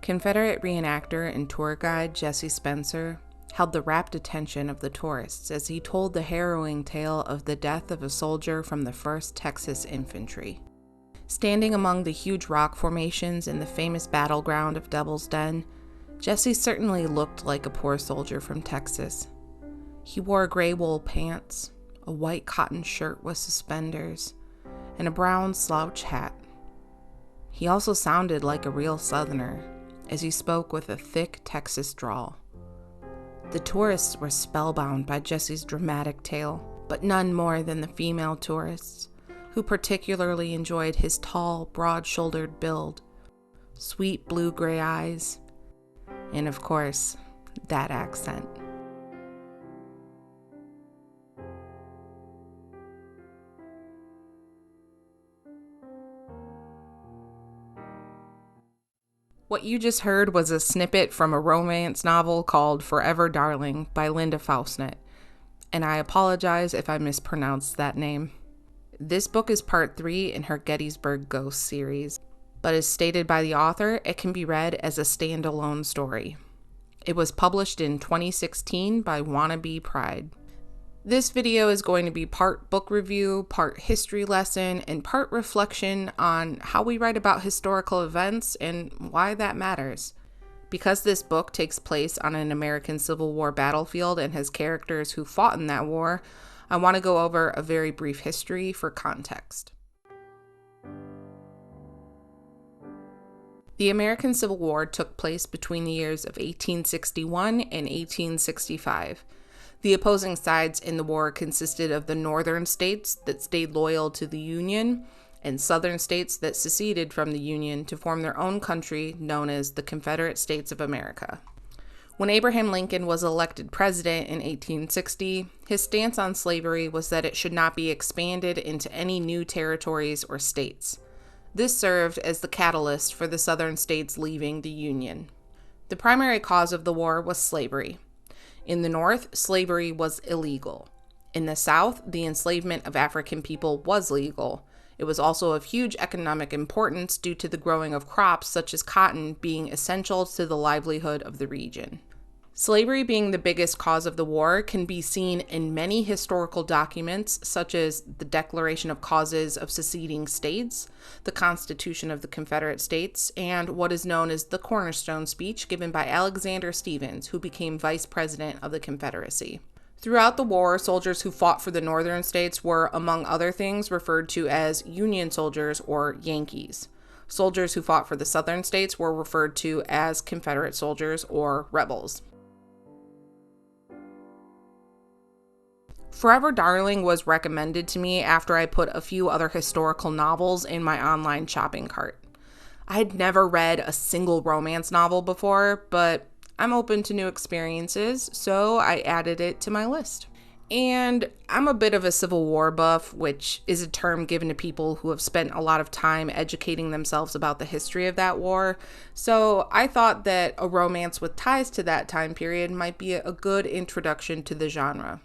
Confederate reenactor and tour guide Jesse Spencer held the rapt attention of the tourists as he told the harrowing tale of the death of a soldier from the 1st Texas Infantry. Standing among the huge rock formations in the famous battleground of Devil's Den, Jesse certainly looked like a poor soldier from Texas. He wore gray wool pants, a white cotton shirt with suspenders, and a brown slouch hat. He also sounded like a real Southerner, as he spoke with a thick Texas drawl. The tourists were spellbound by Jesse's dramatic tale, but none more than the female tourists, who particularly enjoyed his tall, broad-shouldered build, sweet blue-gray eyes, and of course, that accent. What you just heard was a snippet from a romance novel called Forever Darling by Linda Fausnet, and I apologize if I mispronounced that name. This book is part 3 in her Gettysburg Ghosts series, but as stated by the author, it can be read as a standalone story. It was published in 2016 by Wannabe Pride. This video is going to be part book review, part history lesson, and part reflection on how we write about historical events and why that matters. Because this book takes place on an American Civil War battlefield and has characters who fought in that war, I want to go over a very brief history for context. The American Civil War took place between the years of 1861 and 1865. The opposing sides in the war consisted of the northern states that stayed loyal to the Union and southern states that seceded from the Union to form their own country known as the Confederate States of America. When Abraham Lincoln was elected president in 1860, his stance on slavery was that it should not be expanded into any new territories or states. This served as the catalyst for the southern states leaving the Union. The primary cause of the war was slavery. In the North, slavery was illegal. In the South, the enslavement of African people was legal. It was also of huge economic importance due to the growing of crops such as cotton being essential to the livelihood of the region. Slavery being the biggest cause of the war can be seen in many historical documents such as the Declaration of Causes of Seceding States, the Constitution of the Confederate States, and what is known as the Cornerstone Speech given by Alexander Stephens, who became Vice President of the Confederacy. Throughout the war, soldiers who fought for the northern states were, among other things, referred to as Union soldiers or Yankees. Soldiers who fought for the southern states were referred to as Confederate soldiers or rebels. Forever Darling was recommended to me after I put a few other historical novels in my online shopping cart. I had never read a single romance novel before, but I'm open to new experiences, so I added it to my list. And I'm a bit of a Civil War buff, which is a term given to people who have spent a lot of time educating themselves about the history of that war, so I thought that a romance with ties to that time period might be a good introduction to the genre.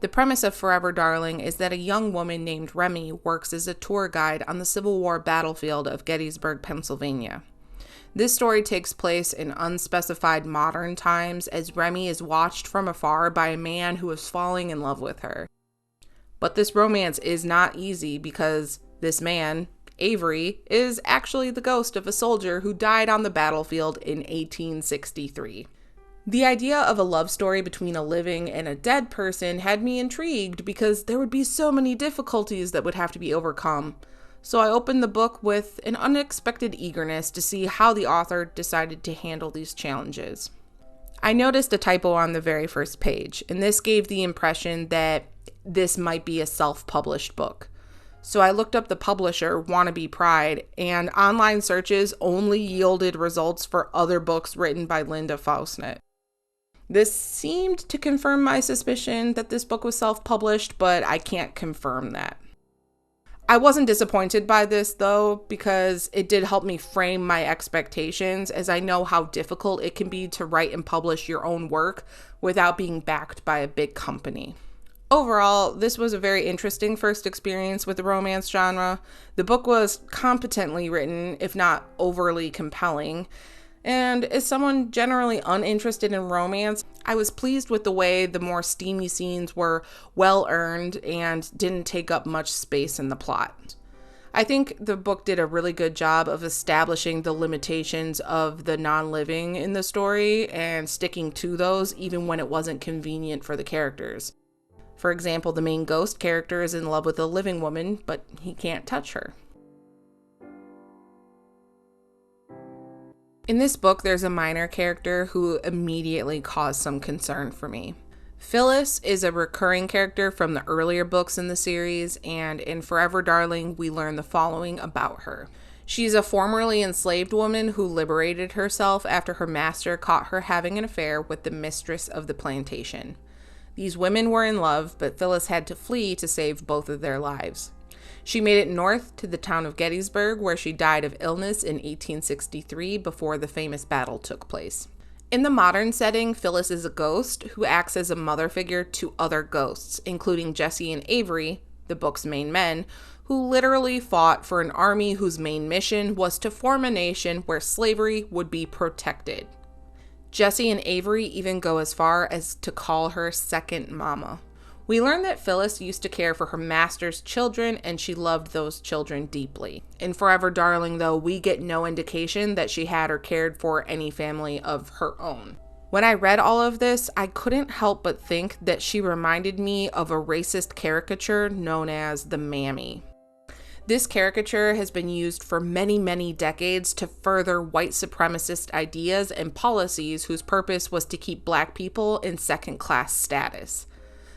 The premise of Forever Darling is that a young woman named Remy works as a tour guide on the Civil War battlefield of Gettysburg, Pennsylvania. This story takes place in unspecified modern times as Remy is watched from afar by a man who is falling in love with her. But this romance is not easy because this man, Avery, is actually the ghost of a soldier who died on the battlefield in 1863. The idea of a love story between a living and a dead person had me intrigued because there would be so many difficulties that would have to be overcome. So I opened the book with an unexpected eagerness to see how the author decided to handle these challenges. I noticed a typo on the very first page, and this gave the impression that this might be a self-published book. So I looked up the publisher, Wannabe Pride, and online searches only yielded results for other books written by Linda Fausnet. This seemed to confirm my suspicion that this book was self-published, but I can't confirm that. I wasn't disappointed by this, though, because it did help me frame my expectations, as I know how difficult it can be to write and publish your own work without being backed by a big company. Overall, this was a very interesting first experience with the romance genre. The book was competently written, if not overly compelling, And as someone generally uninterested in romance, I was pleased with the way the more steamy scenes were well earned and didn't take up much space in the plot. I think the book did a really good job of establishing the limitations of the non-living in the story and sticking to those even when it wasn't convenient for the characters. For example, the main ghost character is in love with a living woman, but he can't touch her. In this book, there's a minor character who immediately caused some concern for me. Phyllis is a recurring character from the earlier books in the series, and in Forever Darling, we learn the following about her. She's a formerly enslaved woman who liberated herself after her master caught her having an affair with the mistress of the plantation. These women were in love, but Phyllis had to flee to save both of their lives. She made it north to the town of Gettysburg, where she died of illness in 1863 before the famous battle took place. In the modern setting, Phyllis is a ghost who acts as a mother figure to other ghosts, including Jesse and Avery, the book's main men, who literally fought for an army whose main mission was to form a nation where slavery would be protected. Jesse and Avery even go as far as to call her second mama. We learn that Phyllis used to care for her master's children, and she loved those children deeply. In Forever Darling, though, we get no indication that she had or cared for any family of her own. When I read all of this, I couldn't help but think that she reminded me of a racist caricature known as the Mammy. This caricature has been used for many, many decades to further white supremacist ideas and policies whose purpose was to keep Black people in second-class status.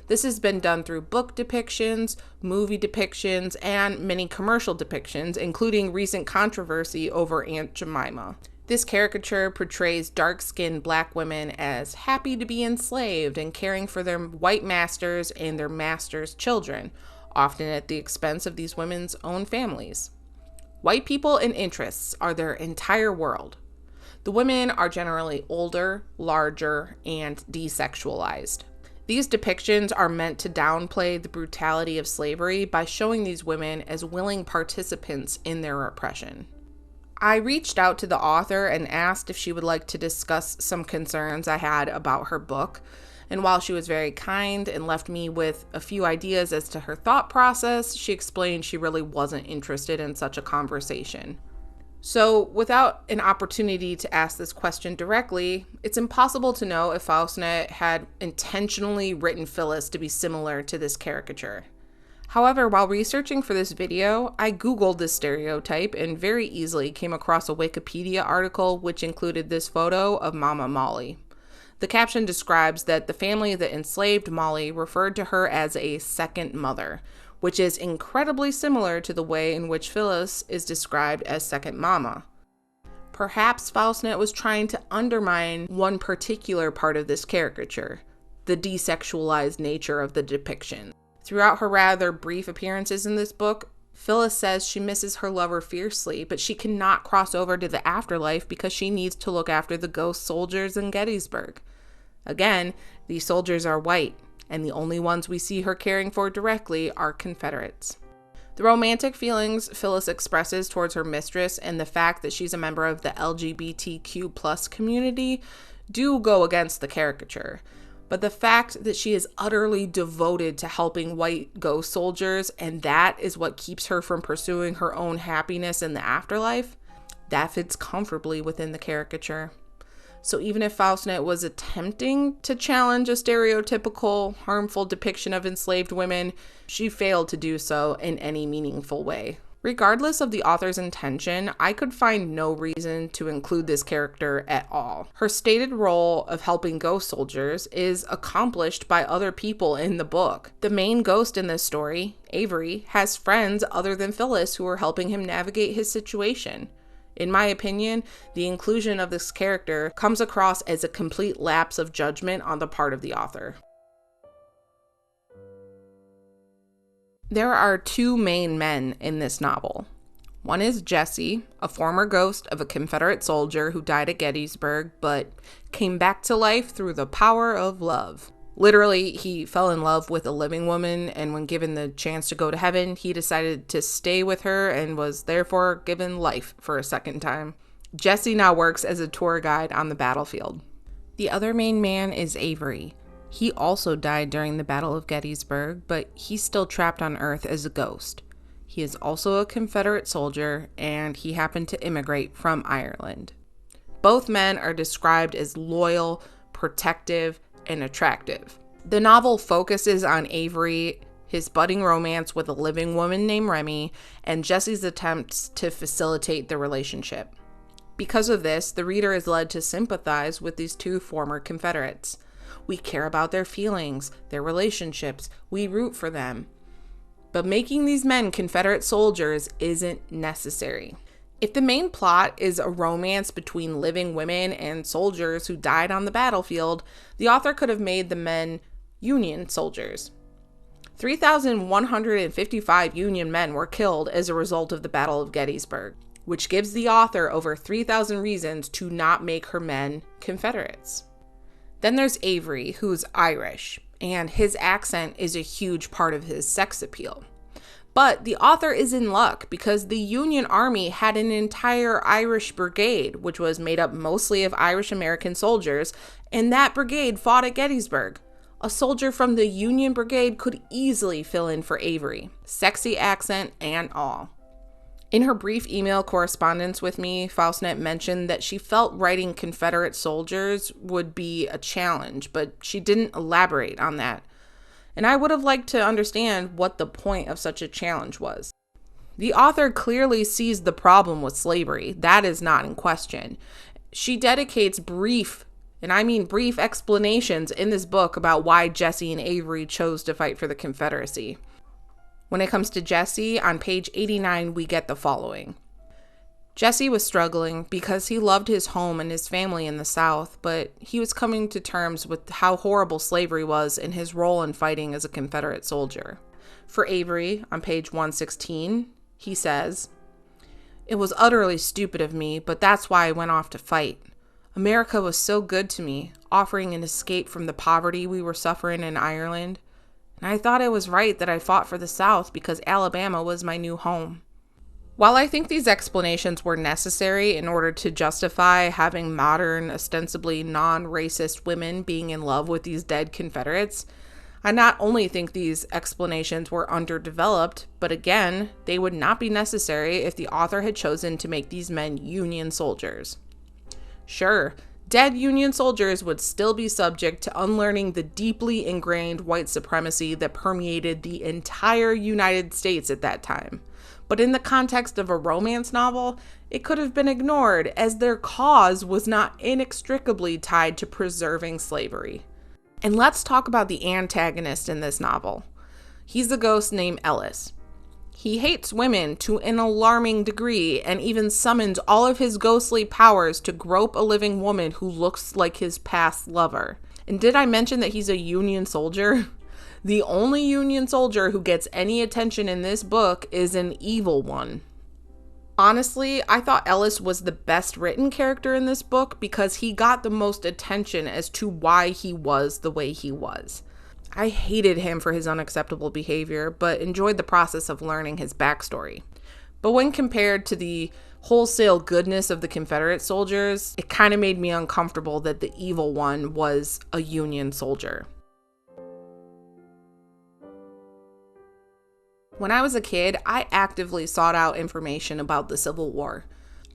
This has been done through book depictions, movie depictions, and many commercial depictions, including recent controversy over Aunt Jemima. This caricature portrays dark-skinned Black women as happy to be enslaved and caring for their white masters and their masters' children, often at the expense of these women's own families. White people and interests are their entire world. The women are generally older, larger, and desexualized. These depictions are meant to downplay the brutality of slavery by showing these women as willing participants in their oppression. I reached out to the author and asked if she would like to discuss some concerns I had about her book, and while she was very kind and left me with a few ideas as to her thought process, she explained she really wasn't interested in such a conversation. So, without an opportunity to ask this question directly, it's impossible to know if Fausnet had intentionally written Phyllis to be similar to this caricature. However, while researching for this video, I Googled this stereotype and very easily came across a Wikipedia article which included this photo of Mama Molly. The caption describes that the family that enslaved Molly referred to her as a second mother, which is incredibly similar to the way in which Phyllis is described as second mama. Perhaps Fausnet was trying to undermine one particular part of this caricature, the desexualized nature of the depiction. Throughout her rather brief appearances in this book, Phyllis says she misses her lover fiercely, but she cannot cross over to the afterlife because she needs to look after the ghost soldiers in Gettysburg. Again, these soldiers are white, and the only ones we see her caring for directly are Confederates. The romantic feelings Phyllis expresses towards her mistress and the fact that she's a member of the LGBTQ+ community do go against the caricature. But the fact that she is utterly devoted to helping white ghost soldiers, and that is what keeps her from pursuing her own happiness in the afterlife, that fits comfortably within the caricature. So even if Fausnet was attempting to challenge a stereotypical, harmful depiction of enslaved women, she failed to do so in any meaningful way. Regardless of the author's intention, I could find no reason to include this character at all. Her stated role of helping ghost soldiers is accomplished by other people in the book. The main ghost in this story, Avery, has friends other than Phyllis who are helping him navigate his situation. In my opinion, the inclusion of this character comes across as a complete lapse of judgment on the part of the author. There are two main men in this novel. One is Jesse, a former ghost of a Confederate soldier who died at Gettysburg, but came back to life through the power of love. Literally, he fell in love with a living woman, and when given the chance to go to heaven, he decided to stay with her and was therefore given life for a second time. Jesse now works as a tour guide on the battlefield. The other main man is Avery. He also died during the Battle of Gettysburg, but he's still trapped on Earth as a ghost. He is also a Confederate soldier, and he happened to immigrate from Ireland. Both men are described as loyal, protective, and attractive. The novel focuses on Avery, his budding romance with a living woman named Remy, and Jesse's attempts to facilitate the relationship. Because of this, the reader is led to sympathize with these two former Confederates. We care about their feelings, their relationships, we root for them. But making these men Confederate soldiers isn't necessary. If the main plot is a romance between living women and soldiers who died on the battlefield, the author could have made the men Union soldiers. 3,155 Union men were killed as a result of the Battle of Gettysburg, which gives the author over 3,000 reasons to not make her men Confederates. Then there's Avery, who's Irish, and his accent is a huge part of his sex appeal. But the author is in luck because the Union Army had an entire Irish brigade, which was made up mostly of Irish American soldiers, and that brigade fought at Gettysburg. A soldier from the Union Brigade could easily fill in for Avery, sexy accent and all. In her brief email correspondence with me, Fausnet mentioned that she felt writing Confederate soldiers would be a challenge, but she didn't elaborate on that. And I would have liked to understand what the point of such a challenge was. The author clearly sees the problem with slavery. That is not in question. She dedicates brief, and I mean brief, explanations in this book about why Jesse and Avery chose to fight for the Confederacy. When it comes to Jesse, on page 89, we get the following. Jesse was struggling because he loved his home and his family in the South, but he was coming to terms with how horrible slavery was and his role in fighting as a Confederate soldier. For Avery, on page 116, he says, "It was utterly stupid of me, but that's why I went off to fight. America was so good to me, offering an escape from the poverty we were suffering in Ireland, and I thought it was right that I fought for the South because Alabama was my new home." While I think these explanations were necessary in order to justify having modern, ostensibly non-racist women being in love with these dead Confederates, I not only think these explanations were underdeveloped, but again, they would not be necessary if the author had chosen to make these men Union soldiers. Sure, dead Union soldiers would still be subject to unlearning the deeply ingrained white supremacy that permeated the entire United States at that time. But in the context of a romance novel, it could have been ignored as their cause was not inextricably tied to preserving slavery. And let's talk about the antagonist in this novel. He's a ghost named Ellis. He hates women to an alarming degree and even summons all of his ghostly powers to grope a living woman who looks like his past lover. And did I mention that he's a Union soldier? The only Union soldier who gets any attention in this book is an evil one. Honestly, I thought Ellis was the best written character in this book because he got the most attention as to why he was the way he was. I hated him for his unacceptable behavior, but enjoyed the process of learning his backstory. But when compared to the wholesale goodness of the Confederate soldiers, it kind of made me uncomfortable that the evil one was a Union soldier. When I was a kid, I actively sought out information about the Civil War.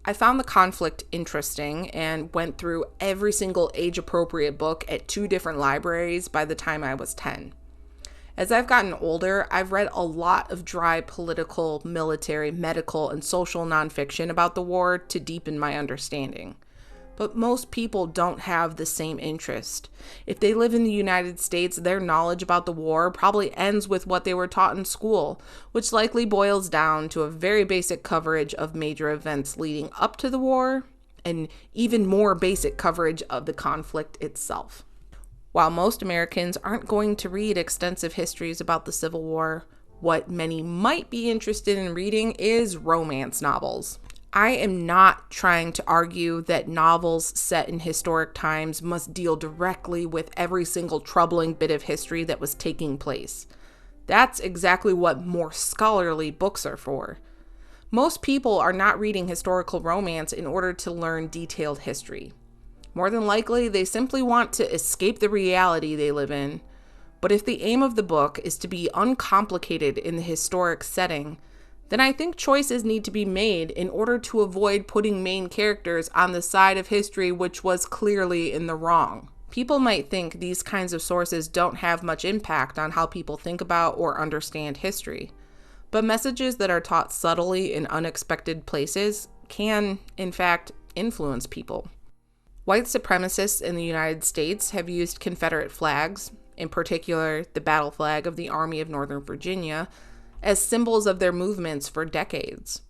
I found the conflict interesting and went through every single age-appropriate book at 2 different libraries by the time I was 10. As I've gotten older, I've read a lot of dry political, military, medical, and social nonfiction about the war to deepen my understanding. But most people don't have the same interest. If they live in the United States, their knowledge about the war probably ends with what they were taught in school, which likely boils down to a very basic coverage of major events leading up to the war, and even more basic coverage of the conflict itself. While most Americans aren't going to read extensive histories about the Civil War, what many might be interested in reading is romance novels. I am not trying to argue that novels set in historic times must deal directly with every single troubling bit of history that was taking place. That's exactly what more scholarly books are for. Most people are not reading historical romance in order to learn detailed history. More than likely, they simply want to escape the reality they live in. But if the aim of the book is to be uncomplicated in the historic setting, then I think choices need to be made in order to avoid putting main characters on the side of history which was clearly in the wrong. People might think these kinds of sources don't have much impact on how people think about or understand history, but messages that are taught subtly in unexpected places can, in fact, influence people. White supremacists in the United States have used Confederate flags, in particular the battle flag of the Army of Northern Virginia, as symbols of their movements for decades.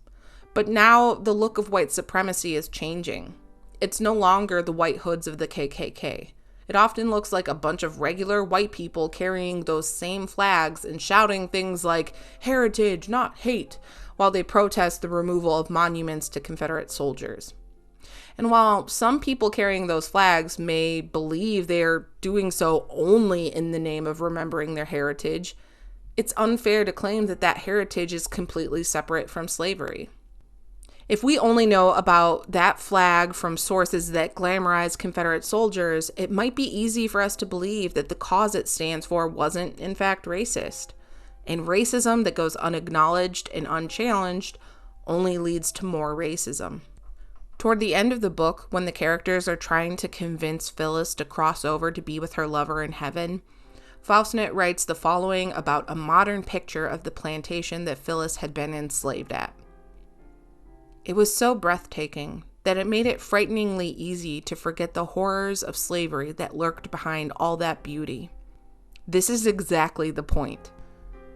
But now the look of white supremacy is changing. It's no longer the white hoods of the KKK. It often looks like a bunch of regular white people carrying those same flags and shouting things like heritage, not hate, while they protest the removal of monuments to Confederate soldiers. And while some people carrying those flags may believe they are doing so only in the name of remembering their heritage, it's unfair to claim that that heritage is completely separate from slavery. If we only know about that flag from sources that glamorize Confederate soldiers, it might be easy for us to believe that the cause it stands for wasn't, in fact, racist. And racism that goes unacknowledged and unchallenged only leads to more racism. Toward the end of the book, when the characters are trying to convince Phyllis to cross over to be with her lover in heaven, Fausnet writes the following about a modern picture of the plantation that Phyllis had been enslaved at. It was so breathtaking that it made it frighteningly easy to forget the horrors of slavery that lurked behind all that beauty. This is exactly the point.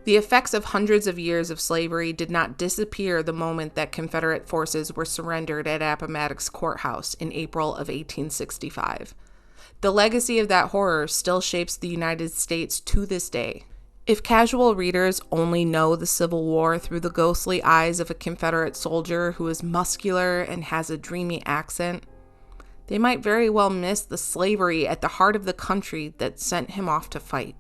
The effects of hundreds of years of slavery did not disappear the moment that Confederate forces were surrendered at Appomattox Courthouse in April of 1865. The legacy of that horror still shapes the United States to this day. If casual readers only know the Civil War through the ghostly eyes of a Confederate soldier who is muscular and has a dreamy accent, they might very well miss the slavery at the heart of the country that sent him off to fight.